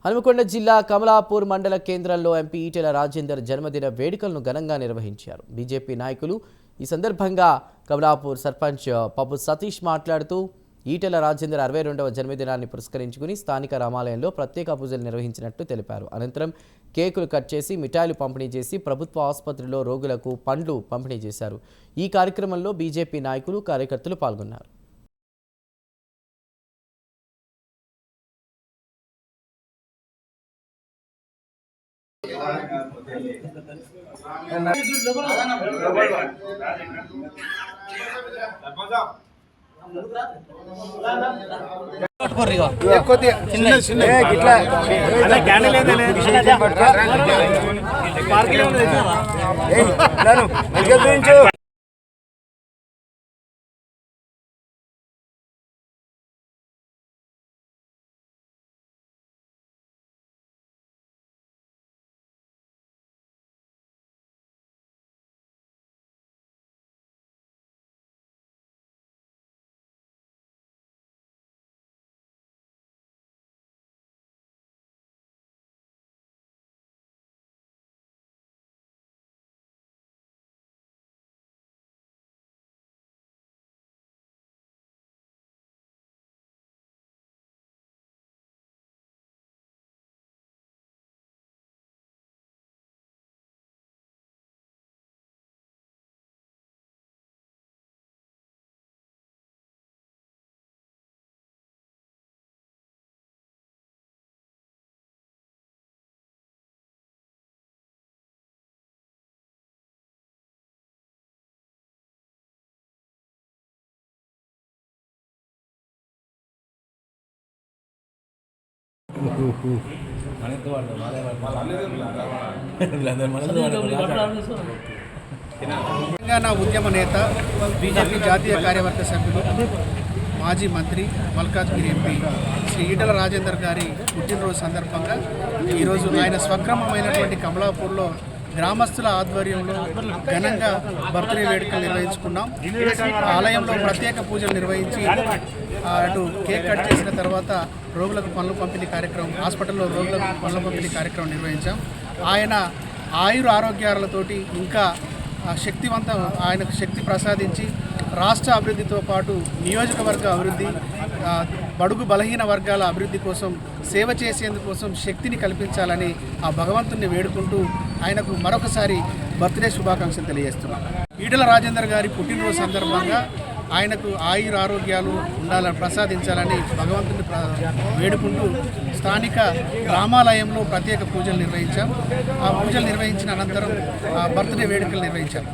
హనుమకొండ జిల్లా కమలాపూర్ మండల కేంద్రంలో ఎంపీ ఈటెల రాజేందర్ జన్మదిన వేడుకలను ఘనంగా నిర్వహించారు. బీజేపీ నాయకులు ఈ సందర్భంగా కమలాపూర్ సర్పంచ్ పప్పు సతీష్ మాట్లాడుతూ ఈటెల రాజేందర్ 62వ జన్మదినాన్ని పురస్కరించుకుని స్థానిక రామాలయంలో ప్రత్యేక పూజలు నిర్వహించినట్టు తెలిపారు. అనంతరం కేకులు కట్ చేసి మిఠాయిలు పంపిణీ చేసి ప్రభుత్వ ఆసుపత్రిలో రోగులకు పండ్లు పంపిణీ చేశారు. ఈ కార్యక్రమంలో బీజేపీ నాయకులు కార్యకర్తలు పాల్గొన్నారు. తెలంగాణ ఉద్యమ నేత, బీజేపీ జాతీయ కార్యవర్గ సభ్యులు, మాజీ మంత్రి, మల్కాజ్గిరి ఎంపీ శ్రీ ఈటెల రాజేందర్ గారి పుట్టినరోజు సందర్భంగా ఈరోజు ఆయన స్వగ్రామమైనటువంటి కమలాపూర్లో గ్రామస్తుల ఆధ్వర్యంలో ఘనంగా బర్త్డే వేడుకలు నిర్వహించుకున్నాం. ఆలయంలో ప్రత్యేక పూజలు నిర్వహించి అటు కేక్ కట్ చేసిన తర్వాత రోగులకు పనులు పంపిణీ కార్యక్రమం, హాస్పిటల్లో రోగులకు పనుల పంపిణీ కార్యక్రమం నిర్వహించాం. ఆయన ఆయుర ఆరోగ్యాలతోటి ఇంకా శక్తివంతం, ఆయనకు శక్తి ప్రసాదించి రాష్ట్ర అభివృద్ధితో పాటు నియోజకవర్గ అభివృద్ధి, బడుగు బలహీన వర్గాల అభివృద్ధి కోసం సేవ చేసేందుకోసం శక్తిని కల్పించాలని ఆ భగవంతుని వేడుకుంటూ ఆయనకు మరొకసారి బర్త్డే శుభాకాంక్షలు తెలియజేస్తున్నాం. ఈటెల రాజేందర్ గారి పుట్టినరోజు సందర్భంగా ఆయనకు ఆయుర ఆరోగ్యాలు ఉండాలని ప్రసాదించాలని భగవంతుని వేడుకుంటూ స్థానిక రామాలయంలో ప్రత్యేక పూజలు నిర్వహించాం. ఆ పూజలు నిర్వహించిన అనంతరం బర్త్డే వేడుకలు నిర్వహించాం.